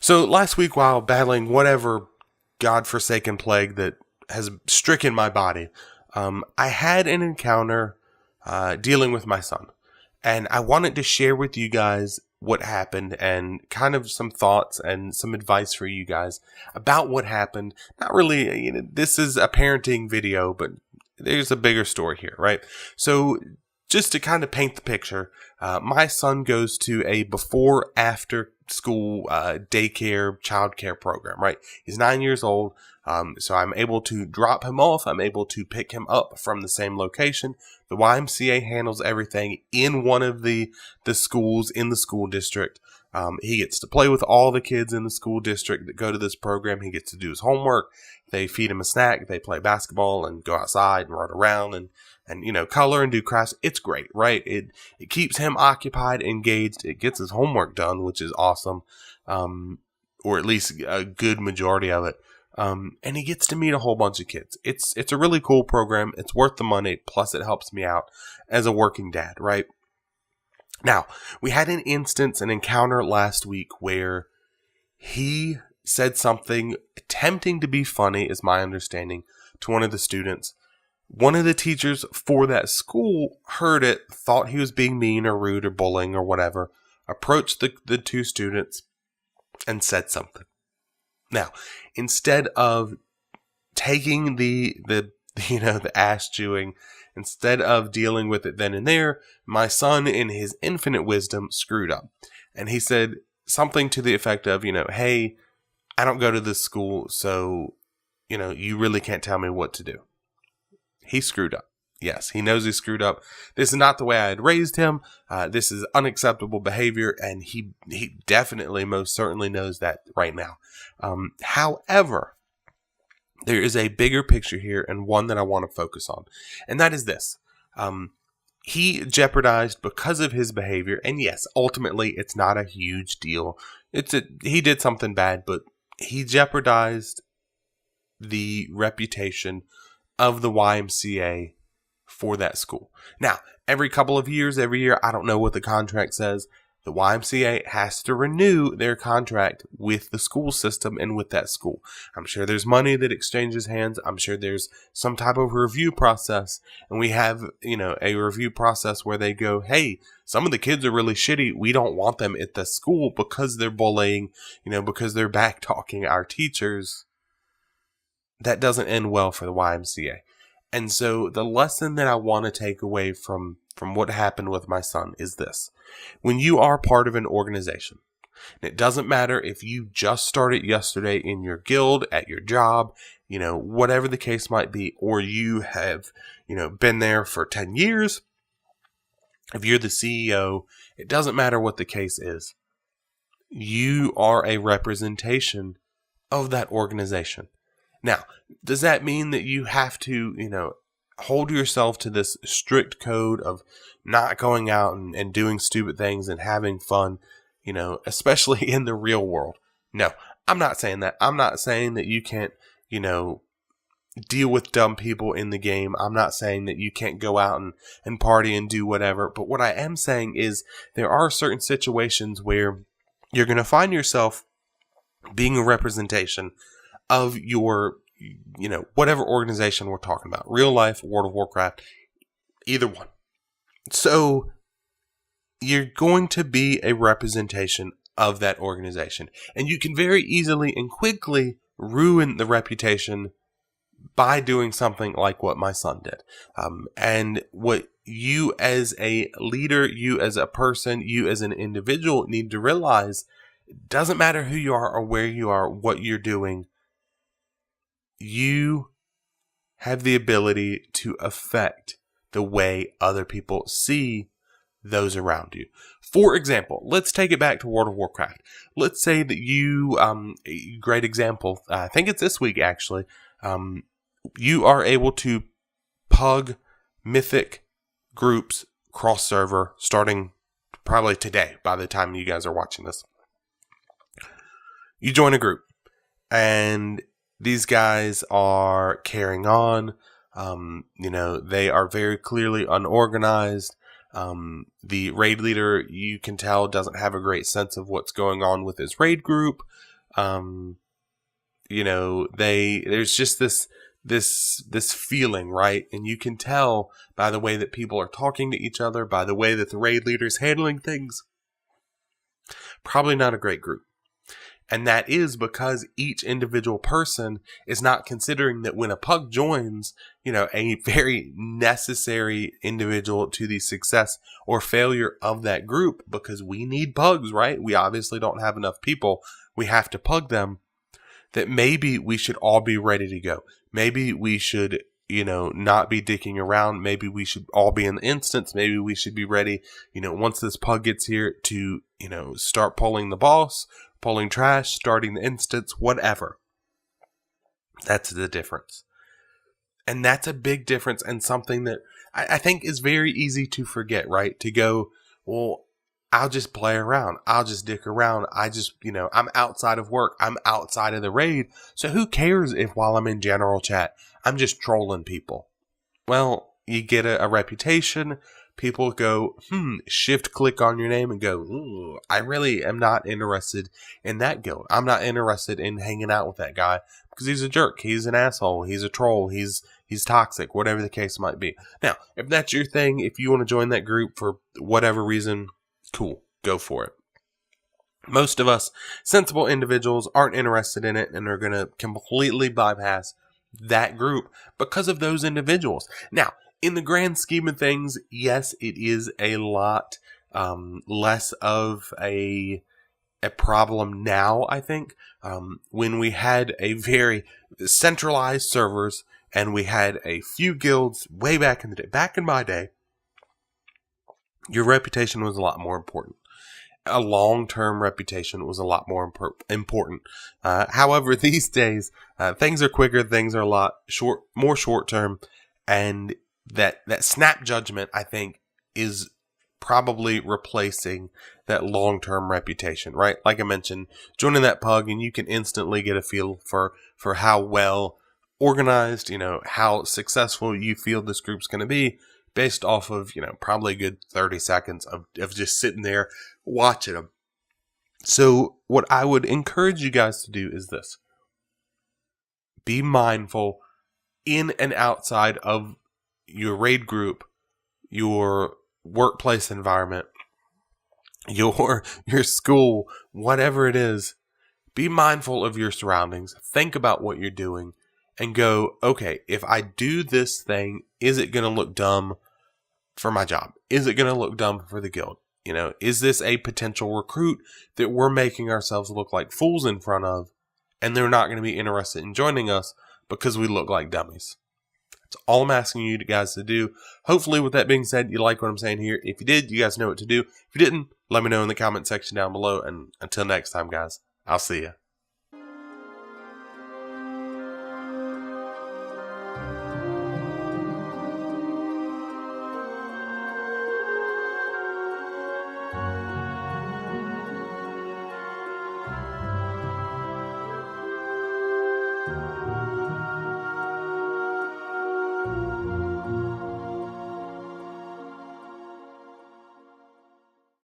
So last week, while battling whatever godforsaken plague that has stricken my body, I had an encounter dealing with my son. And I wanted to share with you guys what happened and kind of some thoughts and some advice for you guys about what happened. Not really, this is a parenting video, but there's a bigger story here, right? So just to kind of paint the picture, my son goes to a before after school daycare childcare program, right? He's 9 years old. So I'm able to drop him off. I'm able to pick him up from the same location. The YMCA handles everything in one of the schools in the school district. He gets to play with all the kids in the school district that go to this program. He gets to do his homework. They feed him a snack. They play basketball and go outside and run around and color and do crafts. It's great, right? It keeps him occupied, engaged. It gets his homework done, which is awesome, or at least a good majority of it. And he gets to meet a whole bunch of kids. It's a really cool program. It's worth the money. Plus it helps me out as a working dad, right? Now, we had an encounter last week where he said something attempting to be funny, is my understanding, to one of the students. One of the teachers for that school heard it, thought he was being mean or rude or bullying or whatever, approached the two students and said something. Now, instead of taking the ass chewing, instead of dealing with it then and there, my son, in his infinite wisdom, screwed up. And he said something to the effect of, hey, I don't go to this school, so, you really can't tell me what to do. He screwed up. Yes, he knows he screwed up. This is not the way I had raised him. This is unacceptable behavior, and he definitely, most certainly knows that right now. However, there is a bigger picture here, and one that I want to focus on, and that is this. He jeopardized because of his behavior, and yes, ultimately, it's not a huge deal. He did something bad, but he jeopardized the reputation of the YMCA for that school. Now, every year, I don't know what the contract says, the YMCA has to renew their contract with the school system and with that school. I'm sure there's money that exchanges hands. I'm sure there's some type of review process. And we have, a review process where they go, hey, some of the kids are really shitty. We don't want them at the school because they're bullying, because they're back talking our teachers. That doesn't end well for the YMCA. And so the lesson that I want to take away from what happened with my son is this. When you are part of an organization, and it doesn't matter if you just started yesterday in your guild, at your job, whatever the case might be, or you have, been there for 10 years, if you're the CEO, it doesn't matter what the case is. You are a representation of that organization. Now, does that mean that you have to, hold yourself to this strict code of not going out and doing stupid things and having fun, especially in the real world? No, I'm not saying that. I'm not saying that you can't, deal with dumb people in the game. I'm not saying that you can't go out and party and do whatever. But what I am saying is there are certain situations where you're going to find yourself being a representation of your, whatever organization we're talking about, real life, World of Warcraft, either one. So you're going to be a representation of that organization, and you can very easily and quickly ruin the reputation by doing something like what my son did. And what you as a leader, you as a person, you as an individual need to realize, it doesn't matter who you are or where you are, what you're doing, you have the ability to affect the way other people see those around you. For example, let's take it back to World of Warcraft. Let's say that you, great example, I think it's this week actually, you are able to pug mythic groups cross server starting probably today by the time you guys are watching this. You join a group and these guys are carrying on. They are very clearly unorganized. The raid leader, you can tell, doesn't have a great sense of what's going on with his raid group. There's just this feeling, right? And you can tell by the way that people are talking to each other, by the way that the raid leader's handling things. Probably not a great group. And that is because each individual person is not considering that when a pug joins, a very necessary individual to the success or failure of that group, because we need pugs, right? We obviously don't have enough people. We have to pug them. That maybe we should all be ready to go. Maybe we should, not be dicking around. Maybe we should all be in the instance. Maybe we should be ready, once this pug gets here to, start pulling the boss, pulling trash, starting the instance, whatever. That's the difference. And that's a big difference, and something that I think is very easy to forget, right? To go, well, I'll just play around. I'll just dick around. I'm outside of work. I'm outside of the raid. So who cares if while I'm in general chat, I'm just trolling people? Well, you get a reputation. People go, shift click on your name and go, ooh, I really am not interested in that guild. I'm not interested in hanging out with that guy because he's a jerk. He's an asshole. He's a troll. He's toxic, whatever the case might be. Now, if that's your thing, if you want to join that group for whatever reason, cool, go for it. Most of us sensible individuals aren't interested in it and are going to completely bypass that group because of those individuals. Now, in the grand scheme of things, yes, it is a lot less of a problem now, I think. When we had a very centralized servers and we had a few guilds way back in the day, back in my day, your reputation was a lot more important. A long-term reputation was a lot more important. However, these days, things are quicker, things are a lot more short-term, and that snap judgment, I think, is probably replacing that long-term reputation, right? Like I mentioned, joining that pug and you can instantly get a feel for how well organized, how successful you feel this group's going to be based off of, probably a good 30 seconds of just sitting there watching them. So what I would encourage you guys to do is this. Be mindful in and outside of your raid group, your workplace environment, your school, whatever it is. Be mindful of your surroundings. Think about what you're doing and go, okay, if I do this thing, is it going to look dumb for my job? Is it going to look dumb for the guild? Is this a potential recruit that we're making ourselves look like fools in front of, and they're not going to be interested in joining us because we look like dummies? That's all I'm asking you guys to do. Hopefully, with that being said, you like what I'm saying here. If you did, you guys know what to do. If you didn't, let me know in the comment section down below. And until next time, guys, I'll see you.